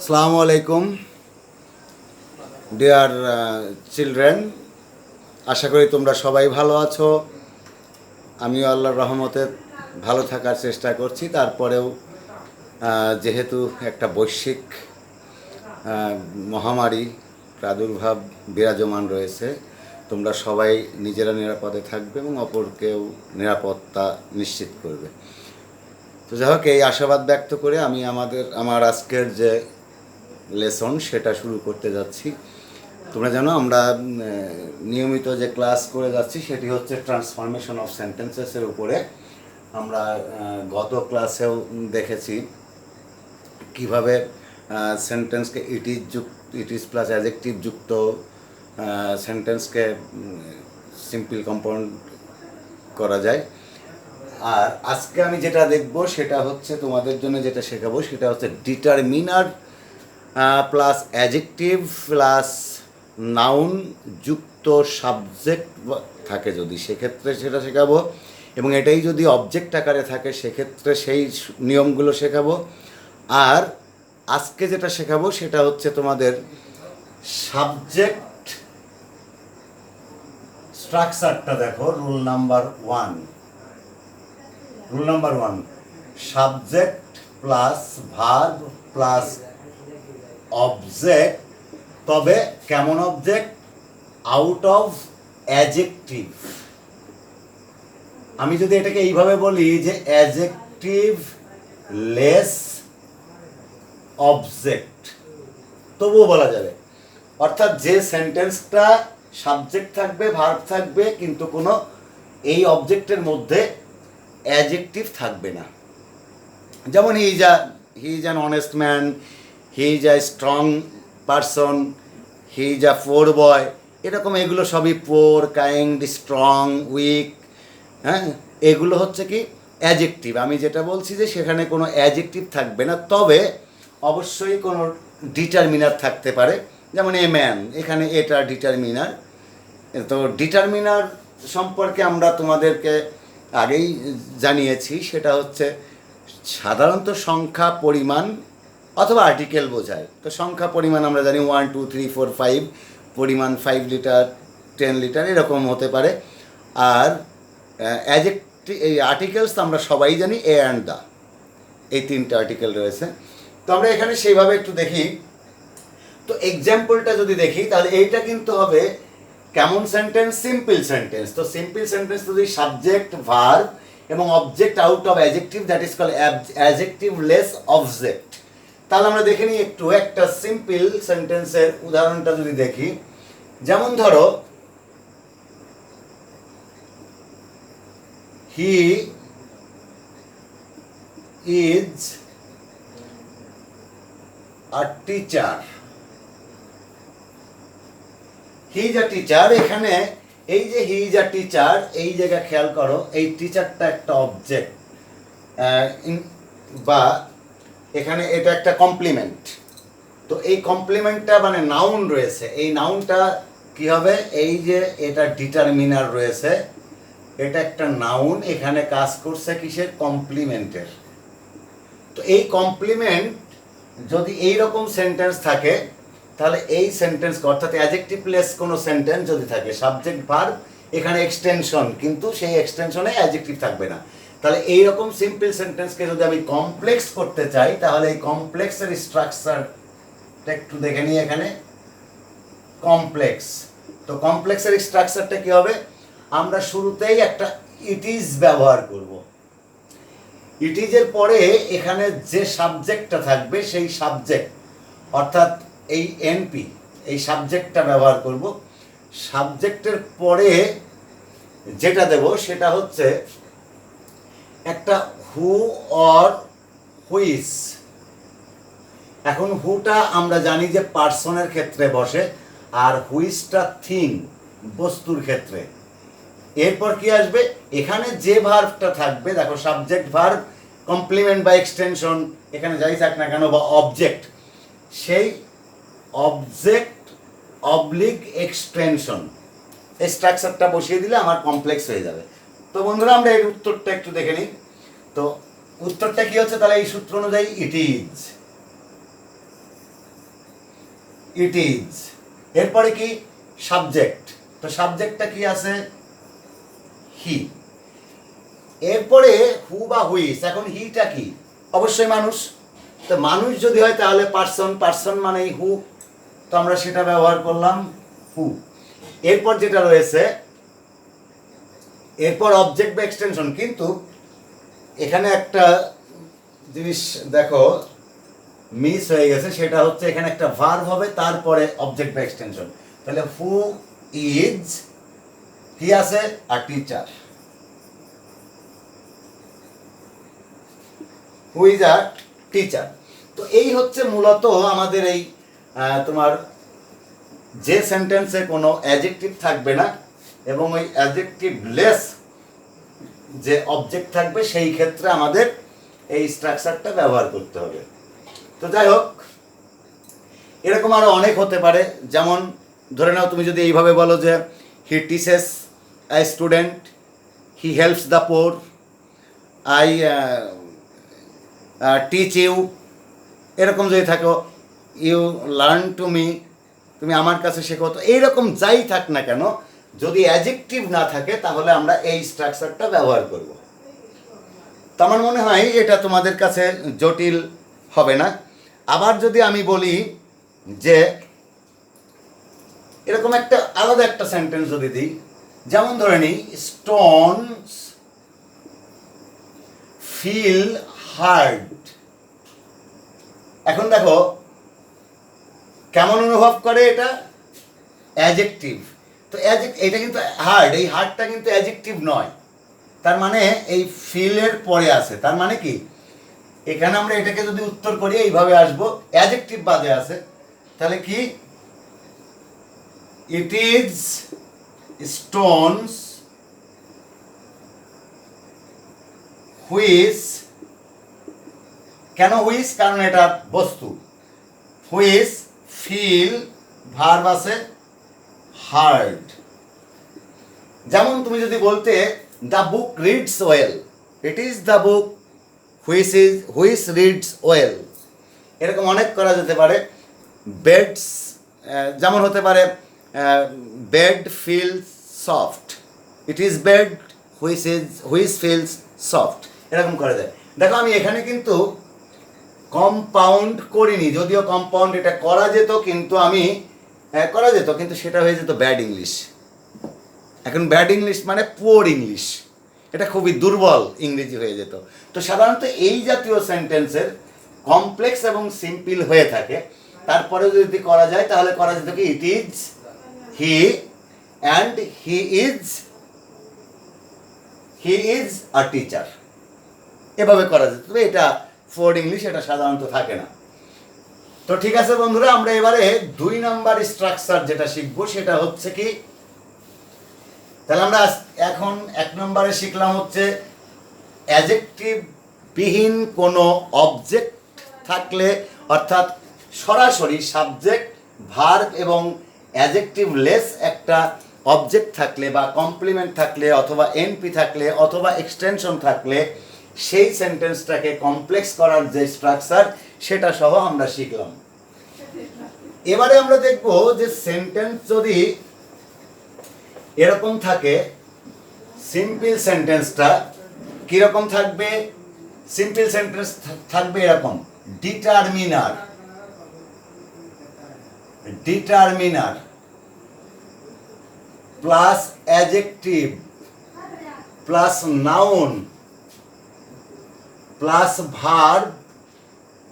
আসসালামু আলাইকুম deer children, আশা করি তোমরা সবাই ভালো আছো। আমিও আল্লাহর রহমতে ভালো থাকার চেষ্টা করছি। তারপরেও যেহেতু একটা বৈশ্বিক মহামারী প্রাদুর্ভাব বিরাজমান রয়েছে, তোমরা সবাই নিজেরা নিরাপদে থাকবে এবং অপরকেও নিরাপত্তা নিশ্চিত করবে। তো যাই হোক, এই আশাবাদ ব্যক্ত করে আমি আমার আজকের যে লেসন সেটা শুরু করতে যাচ্ছি। তোমরা জানো আমরা নিয়মিত যে ক্লাস করে যাচ্ছি সেটি হচ্ছে ট্রান্সফরমেশন অফ সেন্টেন্সেসের উপরে। আমরা গত ক্লাসেও দেখেছি কিভাবে সেন্টেন্সকে ইট ইজ প্লাস অ্যাডজেক্টিভ যুক্ত সেন্টেন্সকে সিম্পল কম্পাউন্ড করা যায়। আর আজকে আমি যেটা দেখব সেটা হচ্ছে তোমাদের জন্য যেটা শেখাবো সেটা হচ্ছে determiner plus adjective plus noun যুক্ত সাবজেক্ট থাকে যদি, সেক্ষেত্রে সেটা শেখাবো। এবং এটাই যদি অবজেক্ট আকারে থাকে সেক্ষেত্রে সেই নিয়মগুলো শেখাবো। আর আজকে যেটা শেখাবো সেটা হচ্ছে তোমাদের সাবজেক্ট স্ট্রাকচারটা। দেখো rule number one, subject plus verb plus object, তবে কেমন অবজেক্ট? Out of adjective. আমি যদি এটাকে এইভাবে বলি যে অ্যাডজেক্টিভ লেস অবজেক্ট, তবুও বলা যাবে। অর্থাৎ যে সেন্টেন্সটা সাবজেক্ট থাকবে, ভার্ব থাকবে, কিন্তু কোনো এই অবজেক্টের মধ্যে অ্যাডজেক্টিভ থাকবে না। যেমন he is an honest man, he is a strong person, he is a poor boy, এরকম এগুলো সবই পোর, কাইন্ড, স্ট্রং, উইক, হ্যাঁ, এগুলো হচ্ছে কি অ্যাডজেক্টিভ। আমি যেটা বলছি যে সেখানে কোনো অ্যাডজেক্টিভ থাকবে না, তবে অবশ্যই কোনো ডিটারমিনার থাকতে পারে। যেমন এ ম্যান, এখানে এটা ডিটারমিনার। তো ডিটারমিনার সম্পর্কে আমরা তোমাদেরকে আগেই জানিয়েছি, সেটা হচ্ছে সাধারণত সংখ্যা, পরিমাণ অথবা আর্টিকেল বোঝায়। তো সংখ্যা পরিমাণ আমরা জানি 1 2 3 4 5, পরিমাণ 5 লিটার 10 লিটার এরকম হতে পারে। আর অ্যাডজেক্টিভ এই আর্টিকেলস আমরা সবাই জানি, এ অ্যান্ড দ্য, এই তিনটে আর্টিকেল রয়েছে। তো আমরা এখানে সেইভাবে একটু দেখি। তো এক্সাম্পলটা যদি দেখি তাহলে এইটা কিন্তু হবে কেমন সেন্টেন্স? Simple sentence. তো সিম্পল সেন্টেন্স যদি সাবজেক্ট, ভার্ব এবং object out of adjective, that is called adjective less object. তাহলে আমরা দেখে নিই একটু একটা সিম্পল সেন্টেন্সের উদাহরণটা যদি দেখি। যেমন ধরো হি is a teacher. He is a teacher, এখানে এই যে হি ইজ আ টিচার, এই জায়গা খেয়াল করো, এই টিচারটা একটা অবজেক্ট, বা এখানে এটা একটা কমপ্লিমেন্ট। তো এই কমপ্লিমেন্টটা মানে নাউন রয়েছে, এই নাউনটা কি হবে? এই যে এটা ডিটারমিনার রয়েছে, এটা একটা নাউন, এখানে কাজ করছে কিসের? কমপ্লিমেন্টের। তো এই কমপ্লিমেন্ট যদি এই রকম সেন্টেন্স থাকে তাহলে এই সেন্টেন্স, অর্থাৎ অ্যাডজেক্টিভলেস কোনো সেন্টেন্স যদি থাকে, সাবজেক্ট ভার্ব এখানে এক্সটেনশন, কিন্তু সেই এক্সটেনশনে অ্যাডজেক্টিভ থাকবে না। তাহলে এইরকম সিম্পল সেন্টেন্সকে যদি আমি কমপ্লেক্স করতে চাই তাহলে এই কমপ্লেক্সের স্ট্রাকচারটা একটু দেখে নিই। এখানে কমপ্লেক্স, তো কমপ্লেক্সের স্ট্রাকচারটা কি হবে? আমরা শুরুতেই একটা ইট ইজ ব্যবহার করব। ইট ইজের পরে এখানে যে সাবজেক্টটা থাকবে সেই সাবজেক্ট, অর্থাৎ এই এনপি, এই সাবজেক্টটা ব্যবহার করব। সাবজেক্টের পরে যেটা দেব সেটা হচ্ছে একটা হু অর হুইস। এখন হুটা আমরা জানি যে পার্সনের ক্ষেত্রে বসে, আর হুইসটা থিং, বস্তুর ক্ষেত্রে। এরপর কি আসবে? এখানে যে ভার্বটা থাকবে, দেখো সাবজেক্ট, ভার্ব, কমপ্লিমেন্ট বা এক্সটেনশন, এখানে যাই থাক না কেন, বা অবজেক্ট, সেই অবজেক্ট অবলিক এক্সটেনশন, এই স্ট্রাকচারটা বসিয়ে দিলে আমার কমপ্লেক্স হয়ে যাবে। তো বন্ধুরা আমরা এর উত্তরটা একটু দেখে নিই। তো উত্তরটা কি হচ্ছে? তাহলে এই সূত্র অনুযায়ী ইট ইজ, ইট ইজ। এরপরে কি সাবজেক্ট, তো সাবজেক্টটা কি আছে হি। এরপরে হু বা হুইস, এখন হিটা কি অবশ্যই মানুষ, তো মানুষ যদি হয় তাহলে পার্সন, পার্সন মানেই হু, তো আমরা সেটা ব্যবহার করলাম হু। এরপর যেটা রয়েছে, এরপর অবজেক্ট বা এক্সটেনশন, কিন্তু এখানে একটা জিনিস দেখো মিস হয়ে গেছে, সেটা হচ্ছে এখানে একটা ভার্ব হবে তারপরে অবজেক্ট বা এক্সটেনশন। তাহলে হু ইজ, কি আছে আ teacher, who is a teacher. তো এই হচ্ছে মূলত আমাদের এই তোমার যে সেন্টেন্সে কোনো অ্যাডজেক্টিভ থাকবে না এবং ওই অ্যাডজেক্টিভ লেস যে অবজেক্ট থাকবে সেই ক্ষেত্রে আমাদের এই স্ট্রাকচারটা ব্যবহার করতে হবে। তো যাই হোক, এরকম আরও অনেক হতে পারে, যেমন ধরে নাও তুমি যদি এইভাবে বলো যে he teaches a student, he helps the poor, I teach you, এরকম যদি থাকো, ইউ লার্ন টু মি, তুমি আমার কাছে শেখো, তো এইরকম যাই থাক না কেন, যদি অ্যাডজেক্টিভ না থাকে তাহলে আমরা এই স্ট্রাকচারটা ব্যবহার করব। তো আমার মনে হয় এটা তোমাদের কাছে জটিল হবে না। আবার যদি আমি বলি যে এরকম একটা আলাদা একটা সেন্টেন্স যদি দিই, যেমন ধরে নিই স্টোনস ফিল হার্ড। এখন দেখো কেমন অনুভব করে, এটা অ্যাডজেক্টিভ, তো এটা কিন্তু হার্ড, এই হার্ডটা কিন্তু অ্যাডজেক্টিভ নয়, তার মানে এই ফিলের পরে আছে, তার মানে কি এখানে আমরা এটাকে যদি উত্তর করি এইভাবে আসবো, অ্যাডজেক্টিভ বাদে আছে, তাহলে কি ইট ইজ স্টোনস হুইচ, কেন হুইচ, কারণ এটা বস্তু, হুইচ ফিল ভার্ব আছে হার্ড। যেমন তুমি যদি বলতে the book reads well, it is the book which reads well, এরকম অনেক করা যেতে পারে। বেডস, যেমন হতে পারে bed feels soft, it is bed which feels soft, এরকম করা যায়। দেখো আমি এখানে কিন্তু কম্পাউন্ড করিনি, যদিও কম্পাউন্ড এটা করা যেত, কিন্তু আমি করা যেত, কিন্তু সেটা হয়ে যেত ব্যাড ইংলিশ। এখন ব্যাড ইংলিশ মানে পুওর ইংলিশ, এটা খুবই দুর্বল ইংরেজি হয়ে যেত। তো সাধারণত এই জাতীয় সেন্টেন্সের কমপ্লেক্স এবং সিম্পল হয়ে থাকে, তারপরে যদি করা যায় তাহলে করা যেত কি it is he and he is a teacher, এভাবে করা যেত। তবে এটা ফোর্ড ইংলিশ, এটা সাধারণত থাকে না। তো ঠিক আছে বন্ধুরা, আমরা এবারে 2 নাম্বার স্ট্রাকচার যেটা শিখবো সেটা হচ্ছে কি, তাহলে আমরা এখন 1 নম্বরে শিখলাম হচ্ছে অ্যাডজেক্টিভ বিহীন কোনো অবজেক্ট থাকলে, অর্থাৎ সরাসরি সাবজেক্ট ভার্ব এবং অ্যাডজেক্টিভ লেস একটা অবজেক্ট থাকলে বা কমপ্লিমেন্ট থাকলে অথবা এনপি থাকলে অথবা এক্সটেনশন থাকলে সেই সেন্টেন্সটাকে কমপ্লেক্স করার যে স্ট্রাকচার সেটা সহ আমরা শিখলাম। এবারে আমরা দেখব যে সেন্টেন্স যদি এরকম থাকে, সিম্পল সেন্টেন্সটা কিরকম থাকবে, সিম্পল সেন্টেন্স থাকবে এরকম determiner, determiner plus adjective plus noun plus verb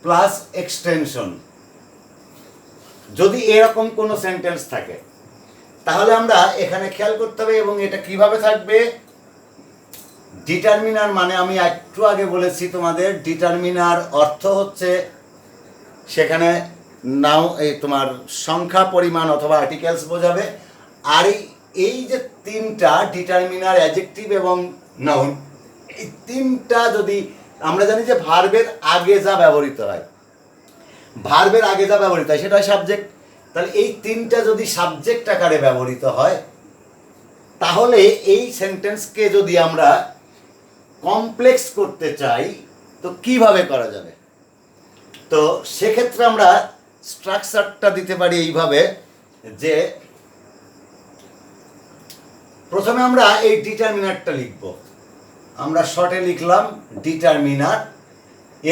plus extension. যদি এরকম কোনো সেন্টেন্স থাকে তাহলে আমরা এখানে খেয়াল করতে হবে, এবং এটা কিভাবে থাকবে, ডিটারমিনার মানে আমি একটু আগে বলেছি তোমাদের, ডিটারমিনার অর্থ হচ্ছে সেখানে নাও এই তোমার সংখ্যা পরিমাণ অথবা আর্টিকেলস বোঝাবে। আর এই যে 3টা ডিটারমিনার, অ্যাডজেক্টিভ এবং নাউন, এই 3টা যদি আমরা জানি যে ভার্বের আগে যা ব্যবহৃত হয়, ভার্বের আগে যা ব্যবহৃত হয় সেটা হয় সাবজেক্ট, তাহলে এই 3টা যদি সাবজেক্ট আকারে ব্যবহৃত হয় তাহলে এই সেন্টেন্সকে যদি আমরা কমপ্লেক্স করতে চাই তো কিভাবে করা যাবে। তো সেক্ষেত্রে আমরা স্ট্রাকচারটা দিতে পারি এইভাবে যে প্রথমে আমরা এই ডিটারমিনারটা লিখব, আমরা শর্টে লিখলাম ডিটারমিনার,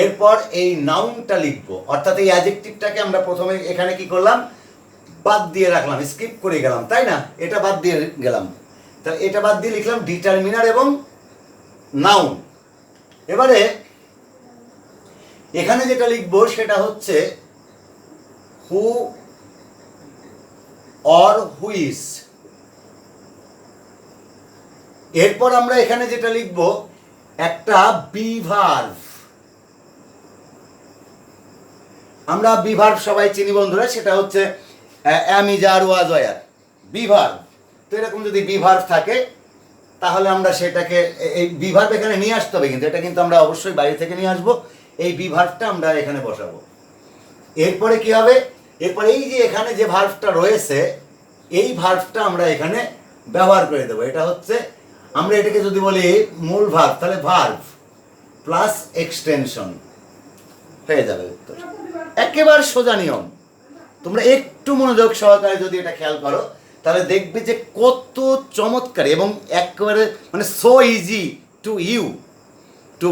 এরপর এই নাউনটা লিখব, অর্থাৎ এই অ্যাডজেক্টিভটাকে আমরা প্রথমে এখানে কি করলাম, বাদ দিয়ে রাখলাম, স্কিপ করে গেলাম, তাই না, এটা বাদ দিয়ে গেলাম, তা এটা বাদ দিয়ে লিখলাম ডিটারমিনার এবং নাউন। এবারে এখানে যেটা লিখব সেটা হচ্ছে হু অর হুইস। এরপর আমরা এখানে যেটা লিখব একটা বি ভার্ব, আমরা বি ভার্ব সবাই চিনি বন্ধুরা, সেটা হচ্ছে am is are was were, be verb. তো এরকম যদি বি ভার্ব থাকে তাহলে আমরা সেটাকে এই বি ভার্ব এখানে নিয়ে আসতে হবে, কিন্তু এটা কিন্তু আমরা অবশ্যই বাইরে থেকে নিয়ে আসবো, এই বি ভার্বটা আমরা এখানে বসাবো। এরপরে কি হবে, এরপরে এই যে এখানে যে ভার্বটা রয়েছে এই ভার্বটা আমরা এখানে ব্যবহার করে দেবো। এটা হচ্ছে, আমরা এটাকে যদি বলি মূল ভার্ব, তাহলে ভার্ব প্লাস এক্সটেনশন হয়ে যাবে উত্তর। একেবারে সোজা নিয়ম, তোমরা একটু মনোযোগ সহকারে যদি এটা খেয়াল করো তাহলে দেখবে যে কত চমৎকার এবং একেবারে মানে so easy to you to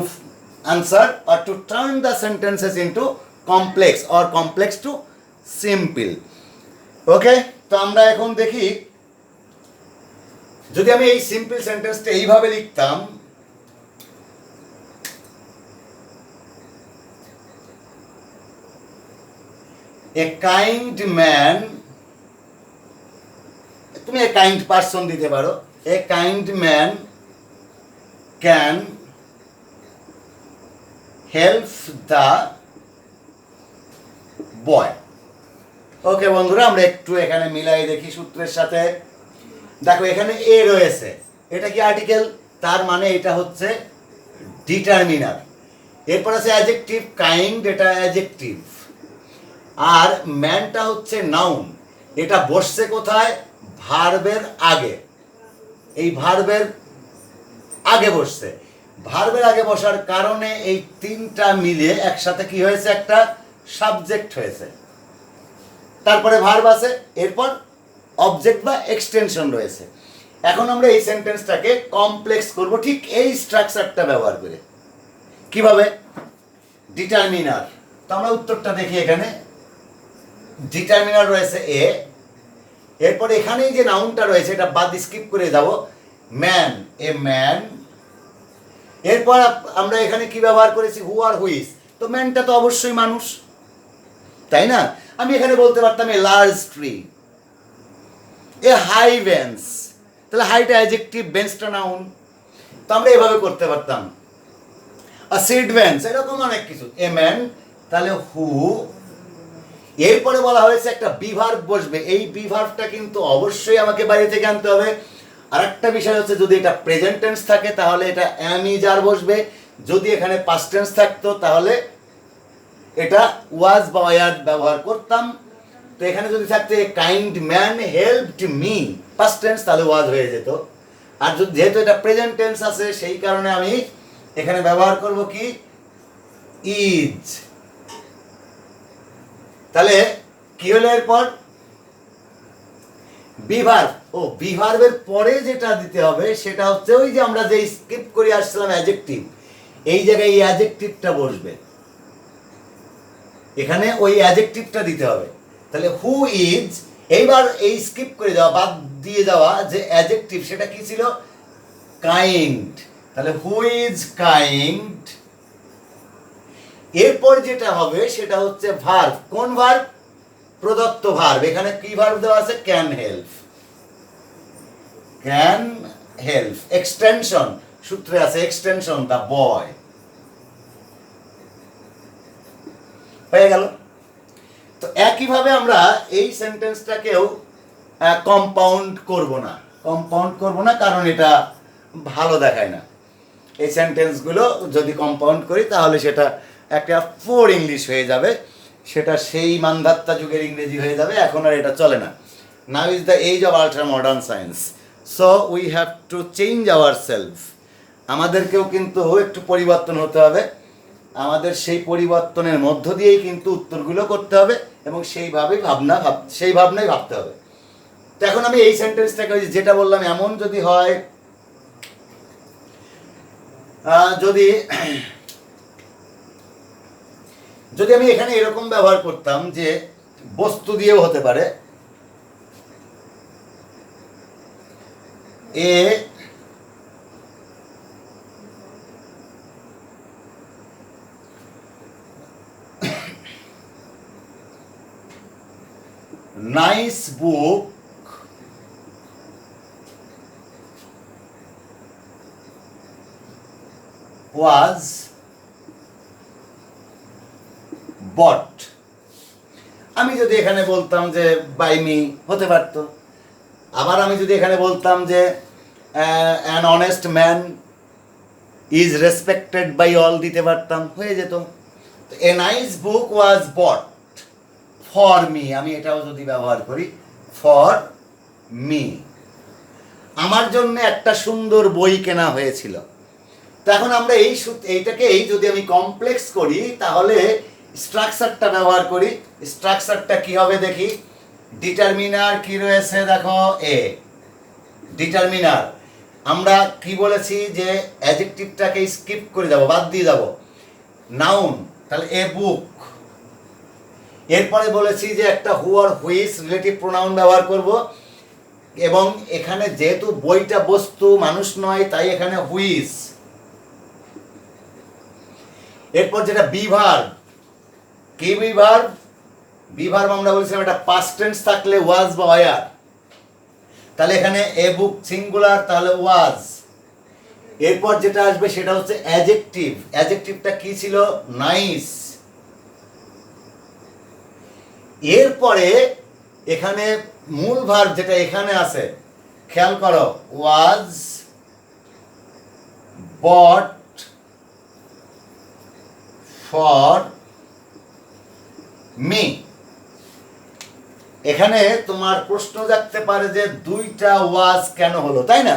answer or to turn the sentences into complex or complex to simple. Okay, তো আমরা এখন দেখি, যদি আমি এই সিম্পল সেন্টেন্সটা এইভাবে লিখতাম, এ কাইন্ড ম্যান, তুমি এ কাইন্ড পারসন দিতে পারো, a kind man can help the boy. Okay বন্ধুরা, আমরা একটু এখানে মিলাই দেখি সূত্রের সাথে। দেখো এখানে এ রয়েছে, এটা কি আর্টিকেল, তার মানে এটা হচ্ছে ডিটারমিনার। এরপর আছে অ্যাডজেক্টিভ কাইন্ড, এটা অ্যাডজেক্টিভ, আর ম্যানটা হচ্ছে নাউন, এটা বসছে কোথায়, ভার্বের আগে, এই ভার্বের আগে বসছে, ভার্বের আগে বসার কারণে এই তিনটা মিলে একসাথে কি হয়েছে, একটা সাবজেক্ট হয়েছে, তারপরে ভার্ব আছে, এরপর অবজেক্ট বা এক্সটেনশন রয়েছে। এখন আমরা এই সেন্টেন্সটাকে কমপ্লেক্স করব ঠিক এই স্ট্রাকচারটা ব্যবহার করে। কিভাবে, ডিটারমিনার, তো আমরা উত্তরটা দেখি, এখানে ডিটারমিনার রয়েছে এ, এরপর এখানেই যে নাউনটা রয়েছে এটা বাদ স্কিপ করে যাব, ম্যান, এ ম্যান। এরপর আমরা এখানে কি ব্যবহার করেছি, হু আর হুইস, তো ম্যানটা তো অবশ্যই মানুষ, তাই না, আমি এখানে বলতে পারতাম a large tree, a high bench, তাহলে হাইটা অ্যাডজেক্টিভ, বেঞ্চটা নাউন, তো আমরা এভাবে করতে পারতাম। আ সিট বেঞ্চ, এরকম অনেক কিছু, এ ম্যান, তাহলে হু। এরপরে বলা হয়েছে একটা বি ভার্ব বসবে, এই বি ভার্বটা কিন্তু অবশ্যই আমাকে বাইরে থেকে আনতে হবে। আর একটা বিষয় হচ্ছে, যদি এটা প্রেজেন্ট টেন্স থাকে তাহলে এটা অ্যাম ইজ আর বসবে, যদি এখানে পাস্ট টেন্স থাকতো তাহলে এটা ওয়াজ বা ওয়ার ব্যবহার করতাম। তো এখানে যদি থাকতো এ kind man helped me, past tense, তাহলে ওয়াজ হয়ে যেত। আর যেহেতু এটা প্রেজেন্ট টেন্স আছে সেই কারণে আমি এখানে ব্যবহার করব কি, ইজ। তাহলে কি হলো এরপর, বি ভার্ব, ও বি ভার্বের পরে যেটা দিতে হবে সেটা হচ্ছে ওই যে আমরা যে স্কিপ করে আসছিলাম অ্যাডজেক্টিভ, এই জায়গায় এই অ্যাডজেক্টিভটা বসবে, এখানে ওই অ্যাডজেক্টিভটা দিতে হবে। তাহলে হু ইজ, এইবার এই স্কিপ করে যাওয়া, বাদ দিয়ে যাওয়া যে অ্যাডজেক্টিভ সেটা কি ছিল, কাইন্ড, তাহলে হু ইজ কাইন্ড। এরপর যেটা হবে সেটা হচ্ছে ভার্ব, কোন ভার্ব, প্রদত্ত ভার্ব, এখানে কি ভার্ব দেওয়া আছে, can help, can help. Extension, সূত্রে আছে এক্সটেনশন, দা বয়, হয়ে গেল। তো একইভাবে আমরা এই সেন্টেন্সটাকেও কম্পাউন্ড করব না, কারণ এটা ভালো দেখায় না। এই সেন্টেন্সগুলো যদি কম্পাউন্ড করি তাহলে সেটা একটা ফোর ইংলিশ হয়ে যাবে, সেটা সেই মান্ধাত্তা যুগের ইংরেজি হয়ে যাবে, এখন আর এটা চলে না। Now is the age of ultra modern science, so we have to change our self, আমাদেরকেও কিন্তু একটু পরিবর্তন হতে হবে। আমাদের সেই পরিবর্তনের মধ্য দিয়েই কিন্তু উত্তরগুলো করতে হবে এবং সেই ভাবনাই ভাবতে হবে। তো এখন আমি এই সেন্টেন্সটাকে যেটা বললাম, এমন যদি হয়, যদি যদি আমি এখানে এরকম ব্যবহার করতাম যে বস্তু দিয়েও হতে পারে, এ নাইস বুক ওয়াজ বট। আমি যদি এখানে বলতাম যে বাই মি, হতে পারতো। আবার আমি যদি এখানে বলতাম যে an honest man is respected by all, দিতে পারতাম, হয়ে যেত। A nice book was bought for me, আমি এটাও যদি ব্যবহার করি, ফর মি, আমার জন্য একটা সুন্দর বই কেনা হয়েছিল। তো এখন আমরা এইটাকেই যদি আমি কমপ্লেক্স করি, তাহলে স্ট্রাকচারটা ব্যবহার করি। স্ট্রাকচারটা কি হবে দেখি। ডিটারমিনার কি রয়েছে দেখো, এ ডিটারমিনার। আমরা কি বলেছি যে অ্যাডজেক্টিভটাকে স্কিপ করে যাব, বাদ দিয়ে যাব। নাউন, তাহলে এ বুক। এরপরে বলেছি যে একটা হু আর হুইচ রিলেটিভ প্রোনাউন ব্যবহার করব, এবং এখানে যেহেতু বইটা বস্তু মানুষ নয়, তাই এখানে হুইচ। এরপর যেটা বিভার, কি বিভার? বিভার আমরা বলেছিলাম এটা পাস্ট টেন্স থাকলে ওয়াজ বা ওয়ার, তাহলে এখানে এ বুক সিঙ্গুলার, তাহলে ওয়াজ। এরপর যেটা আসবে সেটা হচ্ছে অ্যাডজেক্টিভ। অ্যাডজেক্টিভটা কি ছিল? নাইস। এরপরে এখানে মূল ভার্ব যেটা এখানে আছে, খেয়াল করো, ওয়াজ বট ফর মি। এখানে তোমার প্রশ্ন জাগতে পারে যে দুইটা ওয়াজ কেন হলো, তাই না?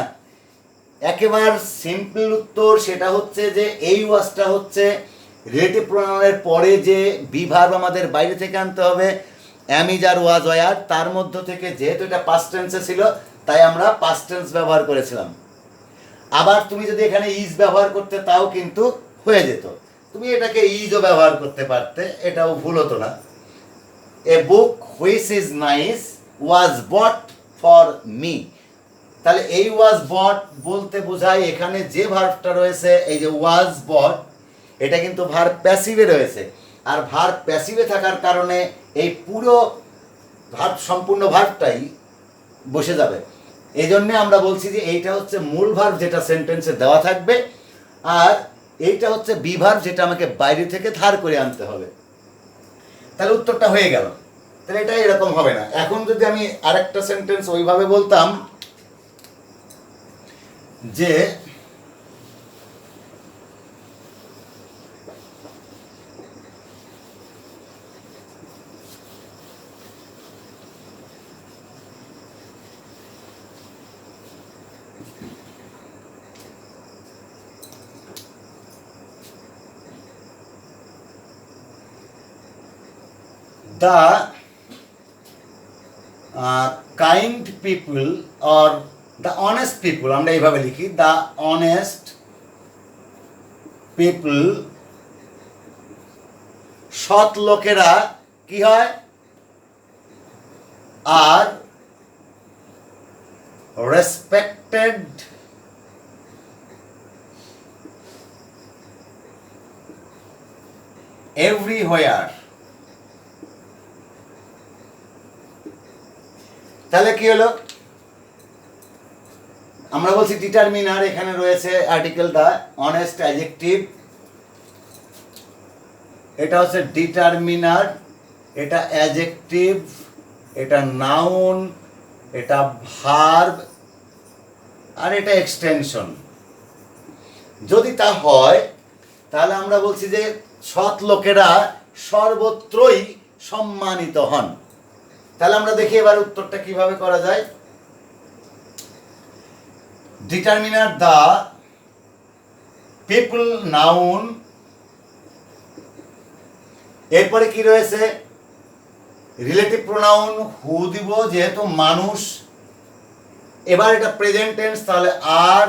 একেবারে সিম্পল উত্তর সেটা হচ্ছে যে এই ওয়াজটা হচ্ছে রিলেটিভ প্রোনাউনের পরে যে বিভার্ব আমাদের বাইরে থেকে আনতে হবে, অ্যামিজ আর ওয়াজ ওয়ার, তার মধ্য থেকে যেহেতু এটা পাস্ট টেন্সে ছিল, তাই আমরা পাস্ট টেন্স ব্যবহার করেছিলাম। আবার তুমি যদি এখানে ইজ ব্যবহার করতে, তাও কিন্তু হয়ে যেত। তুমি এটাকে ইজও ব্যবহার করতে পারতে, এটাও ভুল হতো না। A book which is nice was bought for me. তাহলে এই ওয়াজ বট বলতে বোঝায় এখানে যে ভার্বটা রয়েছে, এই যে ওয়াজ বট, এটা কিন্তু ভার্ব প্যাসিভে রয়েছে। আর ভার্ব প্যাসিভে থাকার কারণে এই পুরো সম্পূর্ণ ভার্বটাই বসে যাবে। এই জন্যে আমরা বলছি যে এইটা হচ্ছে মূল ভার্ব যেটা সেন্টেন্সে দেওয়া থাকবে, আর এইটা হচ্ছে বিভার্ব যেটা আমাকে বাইরে থেকে ধার করে আনতে হবে। তাহলে উত্তরটা হয়ে গেল। তাহলে এটা এরকম হবে না। এখন যদি আমি আরেকটা সেন্টেন্স ওইভাবে বলতাম যে the kind people or the honest people, আমরা এইভাবে লিখি, the honest people, সৎ লোকেরা কি হয়? আর respected everywhere। তাহলে কি হলো? আমরা বলছি ডিটারমিনার, এখানে রয়েছে আর্টিকেল দা, অনেস্ট অ্যাডজেক্টিভ, এটা হচ্ছে ডিটারমিনার, এটা অ্যাডজেক্টিভ, এটা নাউন, এটা ভার্ব, আর এটা এক্সটেনশন। যদি তা হয় তাহলে আমরা বলছি যে সৎ লোকেরা সর্বত্রই সম্মানিত হন। তাহলে আমরা দেখি এবার উত্তরটা কিভাবে করা যায়। ডিটারমিনার দা পিপল নাউন এরপরে কি রয়েছে, রিলেটিভ প্রোনাউন হু দিব যেহেতু মানুষ। এবার এটা প্রেজেন্ট টেন্স, তাহলে আর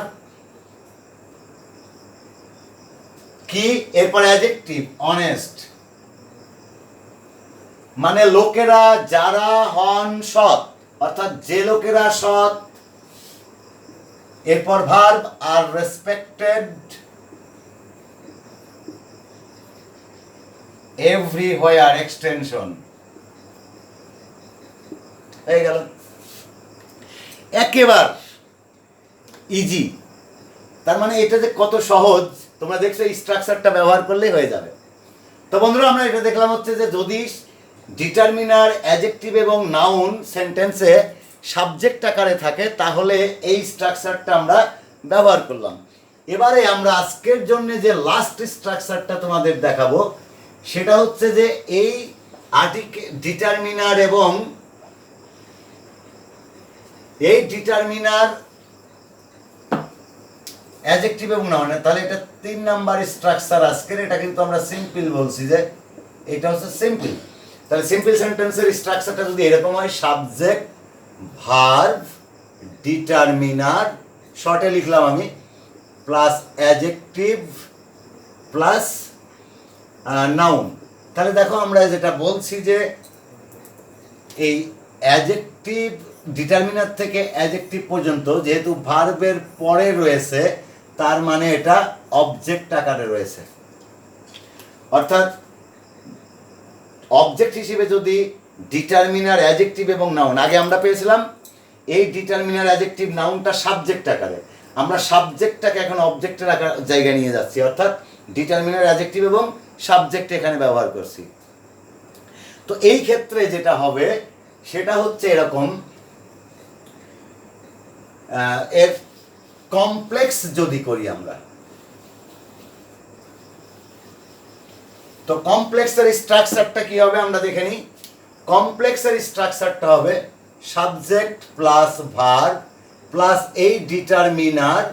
কি, এরপরে অ্যাডজেক্টিভ অনেস্ট, মানে লোকেরা যারা হন সৎ, অর্থাৎ যে লোকেরা সৎ। এরপর ভার্ব আর রেসপেক্টেড এভরিহোয়ার, এক্সটেনশন হয়ে গেল। একেবারে ইজি, তার মানে এটা যে কত সহজ তোমরা দেখছো, এই স্ট্রাকচারটা ব্যবহার করলেই হয়ে যাবে। তো বন্ধুরা আমরা এটা দেখলাম হচ্ছে যে যদি ডিটারমিনার, অ্যাডজেক্টিভ এবং নাউন সেন্টেন্সে সাবজেক্ট আকারে থাকে তাহলে এই স্ট্রাকচারটা আমরা ব্যবহার করলাম। এবারে আমরা আজকের জন্য যে লাস্ট স্ট্রাকচারটা তোমাদের দেখাবো সেটা হচ্ছে যে এই ডিটারমিনার এবং এই ডিটারমিনার, অ্যাডজেক্টিভ এবং নাউন, তাহলে এটা 3 নাম্বার স্ট্রাকচার আজকের। এটা কিন্তু আমরা সিম্পল বলছি যে এটা হচ্ছে সিম্পল। তাহলে সিম্পল সেন্টেন্সের স্ট্রাকচারটা যদি এরকম হয়, সাবজেক্ট, ভার্ব, ডিটারমিনার, শর্টে লিখলাম আমি, প্লাস অ্যাডজেক্টিভ প্লাস নাউন। তাহলে দেখো আমরা যেটা বলছি যে এই অ্যাডজেক্টিভ, ডিটারমিনার থেকে অ্যাডজেক্টিভ পর্যন্ত যেহেতু ভার্বের পরে রয়েছে তার মানে এটা অবজেক্ট আকারে রয়েছে। অর্থাৎ অবজেক্ট হিসেবে যদি ডিটারমিনার, অ্যাডজেক্টিভ এবং নাউন, আগে আমরা পেয়েছিলাম এই ডিটারমিনার, অ্যাডজেক্টিভ, নাউনটা সাবজেক্ট আকারে, আমরা সাবজেক্টটাকে এখন অবজেক্টের আকার জায়গায় নিয়ে যাচ্ছি। অর্থাৎ ডিটারমিনার, অ্যাডজেক্টিভ এবং সাবজেক্ট এখানে ব্যবহার করছি। তো এই ক্ষেত্রে যেটা হবে সেটা হচ্ছে এরকম, এর কমপ্লেক্স যদি করি আমরা, তো কমপ্লেক্সের স্ট্রাকচারটা কি হবে আমরা দেখে নিই। কমপ্লেক্সের স্ট্রাকচারটা হবে সাবজেক্ট প্লাস ভার্ব প্লাস এই ডিটারমিনার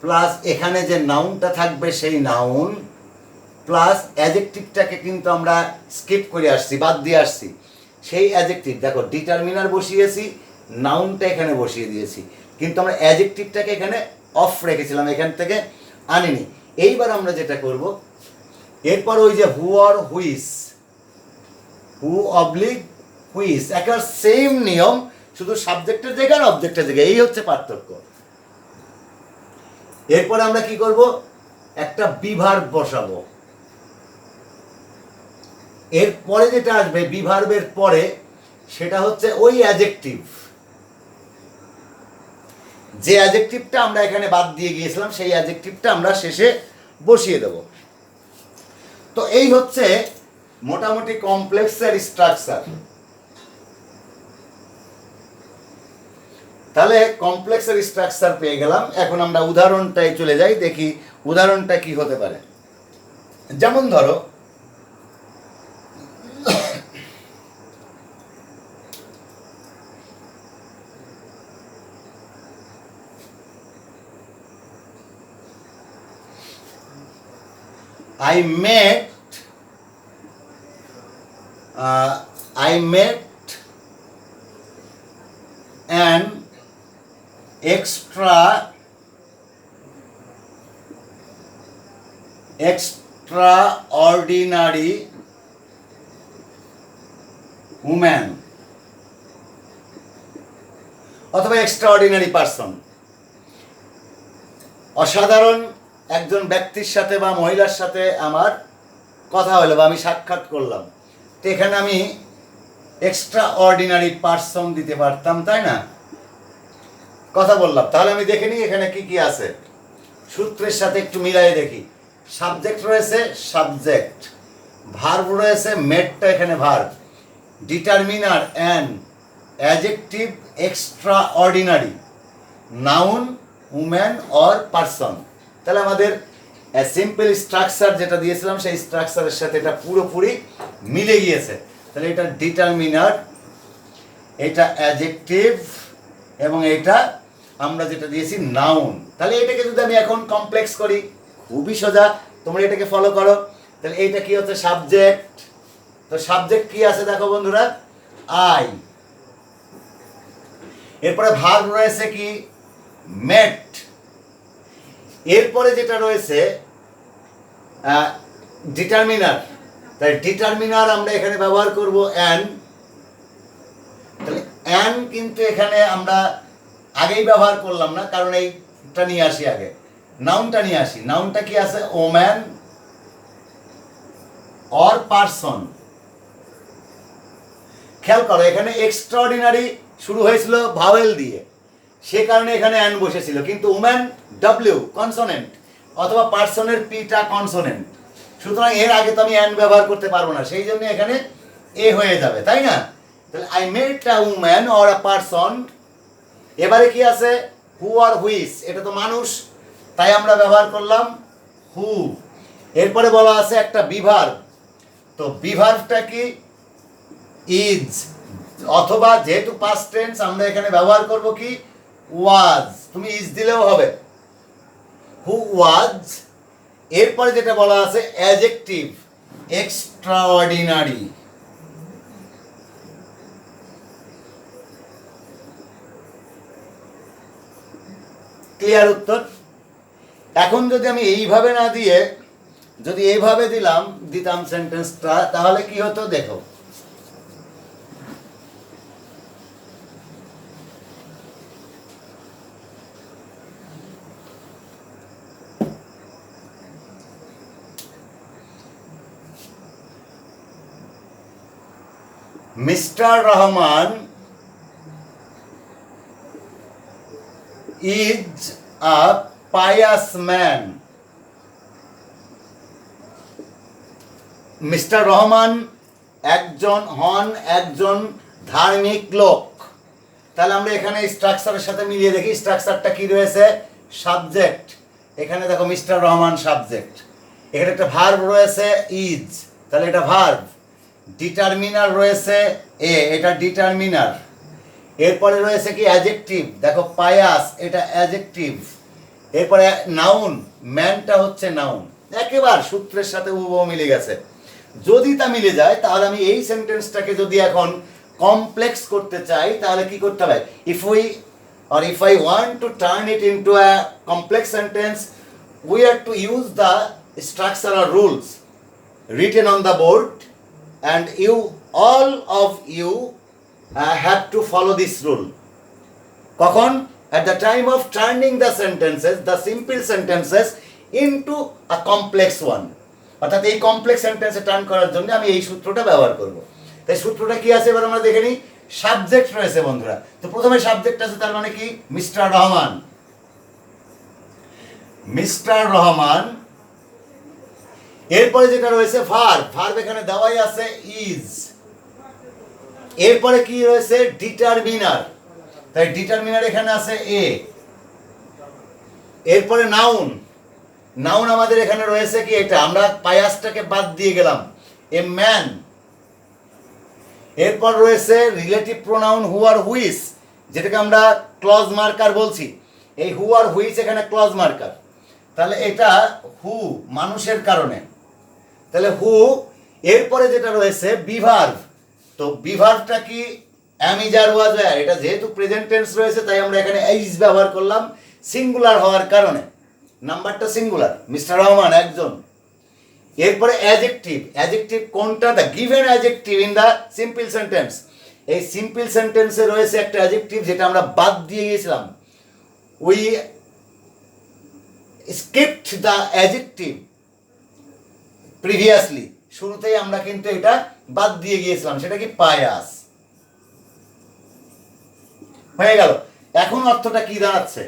প্লাস এখানে যে নাউনটা থাকবে সেই নাউন প্লাস অ্যাডজেক্টিভটাকে কিন্তু আমরা স্কিপ করে আসছি, বাদ দিয়ে আসছি। সেই অ্যাডজেক্টিভ, দেখো ডিটারমিনার বসিয়েছি, নাউনটা এখানে বসিয়ে দিয়েছি, কিন্তু আমরা অ্যাডজেক্টিভটাকে এখানে অফ রেখেছিলাম, এখান থেকে আনিনি। এইবার আমরা যেটা করব, এরপর ওই যে হু অর হুইস, হু অবলিক হুইস, একটা সেম নিয়ম, শুধু সাবজেক্টের জায়গায় আর অবজেক্টের জায়গায়, এই হচ্ছে পার্থক্য। এরপরে আমরা কি করব, একটা বিভার্ব বসাবো। এরপরে যেটা আসবে বিভার্বের পরে সেটা হচ্ছে ওই অ্যাডজেক্টিভ, যে অ্যাডজেক্টিভটা আমরা এখানে বাদ দিয়ে গিয়েছিলাম সেই অ্যাডজেক্টিভটা আমরা শেষে বসিয়ে দেব। তো এই হচ্ছে মোটামুটি কমপ্লেক্সের স্ট্রাকচার। তাহলে কমপ্লেক্সের স্ট্রাকচার পেয়ে গেলাম। এখন আমরা উদাহরণটায় চলে যাই, দেখি উদাহরণটা কি হতে পারে। যেমন ধরো I met an extraordinary woman অথবা এক্সট্রাঅর্ডিনারি পারসন, অসাধারণ একজন ব্যক্তির সাথে বা মহিলার সাথে আমার কথা হলো বা আমি সাক্ষাৎ করলাম, তো এখানে আমি এক্সট্রা অর্ডিনারি পারসন দিতে পারতাম, তাই না? কথা বললাম। তাহলে আমি দেখে নিই এখানে কি কি আছে, সূত্রের সাথে একটু মিলাই দেখি। সাবজেক্ট রয়েছে সাবজেক্ট, ভার্ব রয়েছে মেটটা এখানে verb, determiner an, adjective extra ordinary, noun woman or person. তাহলে আমাদের সিম্পল স্ট্রাকচার যেটা দিয়েছিলাম সেই স্ট্রাকচারের সাথে এটা পুরোপুরি মিলে গিয়েছে। তাহলে এটা ডিটারমিনার, এটা অ্যাডজেক্টিভ এবং এটা আমরা যেটা দিয়েছি নাউন। তাহলে এটাকে যদি আমি এখন কমপ্লেক্স করি, খুবই সোজা, তোমরা এটাকে ফলো করো। তাহলে এইটা কি হচ্ছে, সাবজেক্ট তো সাবজেক্ট কি আছে দেখো বন্ধুরা, আই। এরপরে ভার্ব রয়েছে কি, মেট। এরপরে যেটা রয়েছে ডিটারমিনার, তাই ডিটারমিনার আমরা এখানে ব্যবহার করব অ্যান। তাহলে অ্যান কিন্তু এখানে আমরা আগেই ব্যবহার করলাম না, কারণ এইটা নিয়ে আসি আগে, নাউনটা নিয়ে আসি। নাউনটা কি আছে, ওম্যান অর পারসন। খেয়াল করো এখানে এক্সট্রাঅর্ডিনারি শুরু হয়েছিল ভাওয়েল দিয়ে, সে কারণে এখানে অ্যান বসেছিল, কিন্তু ওম্যান ডাব্লিউ কনসোনেন্ট অথবা পার্সনের পিটা কনসোনেন্ট, সুতরাং এর আগে তো আমি অ্যান ব্যবহার করতে পারবো না, সেই জন্য এখানে এ হয়ে যাবে, তাই না? তাহলে I met a woman or a person. এবারে কি আছে, হু আর হুইস, এটা তো মানুষ, তাই আমরা ব্যবহার করলাম হু। এরপরে বলা আছে একটা বিভার্ব, তো বিভার্বটা কি, ইজ, অথবা যেহেতু পাস্ট টেন্স আমরা এখানে ব্যবহার করব কি, ওয়াজ। তুমি ইজ দিলেও হবে, হু ওয়াজ। এরপরে যেটা বলা আছে অ্যাডজেক্টিভ, এক্সট্রাঅর্ডিনারি। ক্লিয়ার উত্তর? এখন যদি আমি এইভাবে না দিয়ে যদি এইভাবে দিতাম সেন্টেন্সটা, তাহলে কি হতো দেখো, mister Rahman is a pious man. Mister Rahman একজন ধার্মিক লোক। তাহলে আমরা এখানে স্ট্রাকচারের সাথে মিলিয়ে দেখি, স্ট্রাকচারটা কি রয়েছে, সাবজেক্ট, এখানে দেখো মিস্টার রহমান সাবজেক্ট, এখানে একটা ভার্ব রয়েছে ইজ, তাহলে এটা ভার্ব। ডিটারমিনার রয়েছে এ, এটা ডিটারমিনার। এরপরে রয়েছে কি অ্যাডজেক্টিভ, দেখো পায়াস, এটা অ্যাডজেক্টিভ। এরপরে নাউন, ম্যানটা হচ্ছে নাউন। একেবারে সূত্রের সাথে হুবহু মিলে গেছে। যদি তা মিলে যায় তাহলে আমি এই সেন্টেন্সটাকে যদি এখন কমপ্লেক্স করতে চাই তাহলে কি করতে হবে, if I want to turn it into a complex sentence, we have to use the structural rules written on the board, and all of you have to follow this rule. কখন? At the time of turning the simple sentences into a complex one. অর্থাৎ এই complex সেন্টেন্সে turn করার জন্য আমি এই সূত্রটা ব্যবহার করব। তাই সূত্রটা কি আছে এবার আমরা দেখে নিই। সাবজেক্ট রয়েছে বন্ধুরা, তো প্রথমে সাবজেক্ট আছে, তার মানে কি, মিস্টার রহমান। মিস্টার রহমান। এরপরে যেটা রয়েছে ভার্ব এখানে দেওয়াই আছে ইজ। এরপরে কি রয়েছে, ডিটারমিনার, তাই ডিটারমিনার এখানে আছে এ। এরপরে নাউন আমাদের এখানে রয়েছে কি, এটা আমরা পায়াসটাকে বাদ দিয়ে গেলাম, এ ম্যান। এরপর রয়েছে রিলেটিভ প্রোনাউন হু আর হুইস, যেটাকে আমরা ক্লজ মার্কার বলছি। এই হু আর হুইস এখানে ক্লজ মার্কার, তাহলে এটা হু, মানুষের কারণে, তাহলে হু। এরপরে যেটা রয়েছে বিভার্ব, তো বিভার্বটা কি, অ্যামিজার ওয়াজ ওয়্যার, এটা যেহেতু প্রেজেন্ট টেন্স রয়েছে তাই আমরা এখানে এইজ ব্যবহার করলাম সিঙ্গুলার হওয়ার কারণে, নাম্বারটা সিঙ্গুলার, মিস্টার রহমান একজন। এরপরে অ্যাডজেক্টিভ কোনটা, the given adjective in the simple sentence. এই সিম্পল সেন্টেন্সে রয়েছে একটা অ্যাডজেক্টিভ যেটা আমরা বাদ দিয়ে গিয়েছিলাম, we skipped the adjective previously, শুরুতেই আমরা কিন্তু এটা বাদ দিয়ে গিয়েছিলাম, সেটা কি, পায়াস। হয়ে গেল। এখন অর্থটা কি দাঁড়াচ্ছে,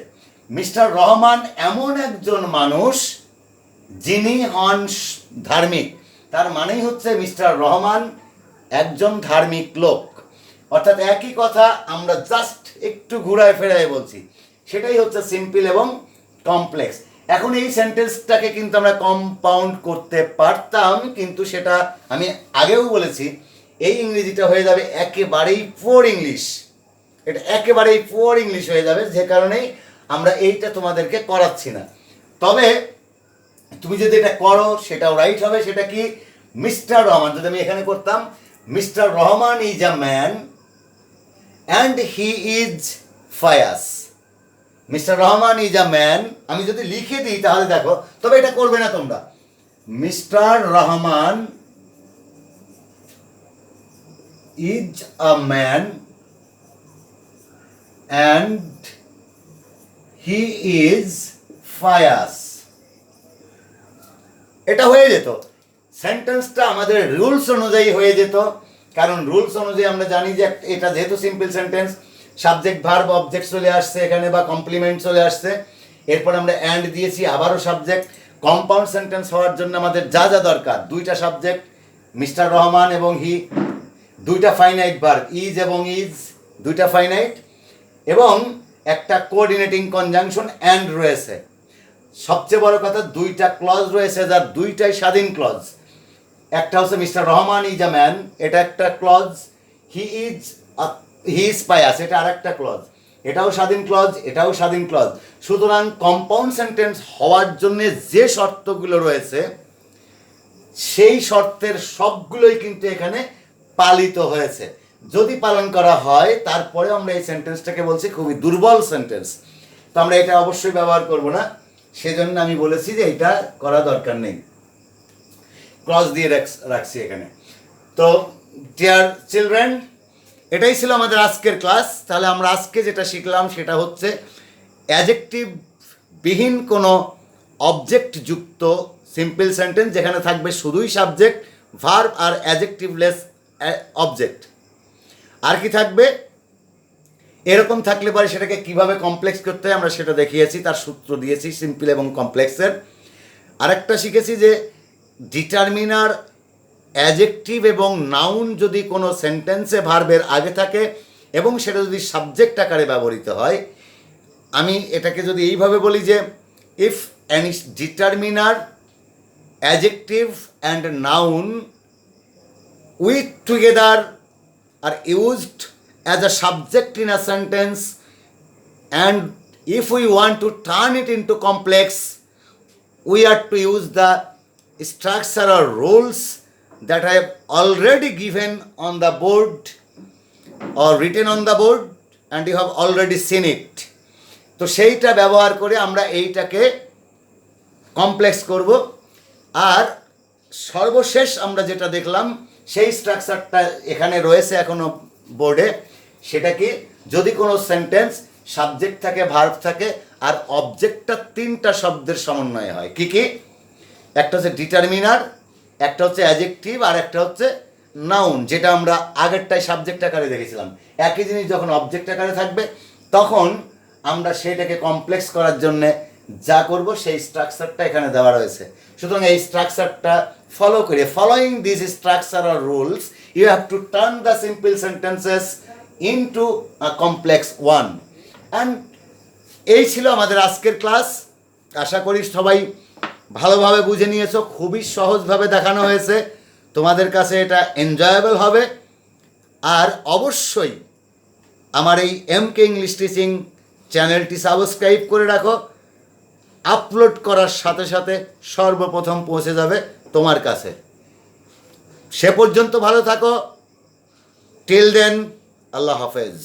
মিস্টার রহমান এমন একজন মানুষ যিনি হন ধার্মিক, তার মানেই হচ্ছে মিস্টার রহমান একজন ধার্মিক লোক। অর্থাৎ একই কথা আমরা জাস্ট একটু ঘুরায় ফেরায় বলছি, সেটাই হচ্ছে সিম্পল এবং কমপ্লেক্স। এখন এই সেন্টেন্সটাকে কিন্তু আমরা কম্পাউন্ড করতে পারতাম, কিন্তু সেটা আমি আগেও বলেছি, এই ইংরেজিটা হয়ে যাবে একেবারেই পুওর ইংলিশ, এটা একেবারেই পুওর ইংলিশ হয়ে যাবে, যে কারণেই আমরা এইটা তোমাদেরকে করাচ্ছি না। তবে তুমি যদি এটা করো সেটাও রাইট হবে। সেটা কি, মিস্টার রহমান যদি আমি এখানে করতাম mister Rahman is a man and he is fierce. Mister Rahman is a man আমি যদি লিখে দিই তাহলে দেখো, তবে এটা করবে না তোমরা। Mister Rahman is a man and he is fierce. এটা হয়ে যেত, সেন্টেন্সটা আমাদের রুলস অনুযায়ী হয়ে যেত। কারণ রুলস অনুযায়ী আমরা জানি যে এটা যেহেতু simple sentence, subject verb object চলে আসছে এখানে বা কমপ্লিমেন্ট চলে আসছে, এরপর আমরা অ্যান্ড দিয়েছি আবারও সাবজেক্ট। কম্পাউন্ড সেন্টেন্স হওয়ার জন্য আমাদের যা যা দরকার, দুইটা সাবজেক্ট মিস্টার রহমান এবং হি, দুইটা ফাইনাইট ভার্ব ইজ এবং ইজ, দুইটা ফাইনাইট, এবং একটা কোঅর্ডিনেটিং কনজাংশন অ্যান্ড রয়েছে। সবচেয়ে বড় কথা দুইটা ক্লজ রয়েছে যার দুইটাই স্বাধীন ক্লজ। একটা হচ্ছে mister Rahman is a man, এটা একটা ক্লজ। হি ইজ পায়াস, এটা আরেকটা ক্লজ। এটাও স্বাধীন ক্লজ, এটাও স্বাধীন ক্লজ। সুতরাং কম্পাউন্ড সেন্টেন্স হওয়ার জন্য যে শর্তগুলো রয়েছে সেই শর্তের সবগুলোই কিন্তু এখানে পালিত হয়েছে। যদি পালন করা হয় তারপরে আমরা এই সেন্টেন্সটাকে বলছি খুবই দুর্বল সেন্টেন্স। তো আমরা এটা অবশ্যই ব্যবহার করব না, সেজন্য আমি বলেছি যে এটা করা দরকার নেই, ক্লজ দিয়ে রাখছি এখানে। তো ডিয়ার চিলড্রেন, এটাই ছিল আমাদের আজকের ক্লাস। তাহলে আমরা আজকে যেটা শিখলাম সেটা হচ্ছে অ্যাডজেক্টিভ বিহীন কোনো অবজেক্ট যুক্ত সিম্পল সেন্টেন্স যেখানে থাকবে শুধুই সাবজেক্ট, ভার্ব আর অ্যাডজেক্টিভলেস অবজেক্ট। আর কি থাকবে, এরকম থাকলে পরে সেটাকে কিভাবে কমপ্লেক্স করতে হয় আমরা সেটা দেখিয়েছি, তার সূত্র দিয়েছি সিম্পল এবং কমপ্লেক্সের। আরেকটা শিখেছি যে ডিটারমিনার, অ্যাডজেক্টিভ এবং নাউন যদি কোনো সেন্টেন্সে ভার্বের আগে থাকে এবং সেটা যদি সাবজেক্ট আকারে ব্যবহৃত হয়, আমি এটাকে যদি এইভাবে বলি যে if any determiner, adjective and noun with together are used as a subject in a sentence, and if we want to turn it into complex, we are to use the structural rules that I have already given on the board or written on the board and you have already seen it. তো সেইটা ব্যবহার করে আমরা এইটাকে complex করব। আর সর্বশেষ আমরা যেটা দেখলাম সেই স্ট্রাকচারটা এখানে রয়েছে এখনো বোর্ডে, সেটা কি, যদি কোনো সেন্টেন্স সাবজেক্ট থাকে, ভার্ব থাকে আর অবজেক্টটা তিনটা শব্দের সমন্বয়ে হয়। কি কি? একটা হচ্ছে ডিটারমিনার, একটা হচ্ছে অ্যাডজেক্টিভ আর একটা হচ্ছে নাউন, যেটা আমরা আগেরটাই সাবজেক্ট আকারে দেখেছিলাম। একই জিনিস যখন অবজেক্ট আকারে থাকবে তখন আমরা সেটাকে কমপ্লেক্স করার জন্যে যা করব সেই স্ট্রাকচারটা এখানে দেওয়া রয়েছে। সুতরাং এই স্ট্রাকচারটা ফলো করে, following this structural rules, you have to turn the simple sentences into a complex one. And এই ছিল আমাদের আজকের ক্লাস। আশা করি সবাই ভালোভাবে বুঝে নিয়েছো, খুবই সহজভাবে দেখানো হয়েছে, তোমাদের কাছে এটা এনজয়েবল হবে। আর অবশ্যই আমার এই এমকে ইংলিশ টিচিং চ্যানেলটি সাবস্ক্রাইব করে রাখো, আপলোড করার সাথে সাথে সর্বপ্রথম পৌঁছে যাবে তোমার কাছে। সে পর্যন্ত ভালো থাকো। টিল দেন, আল্লাহ হাফেজ।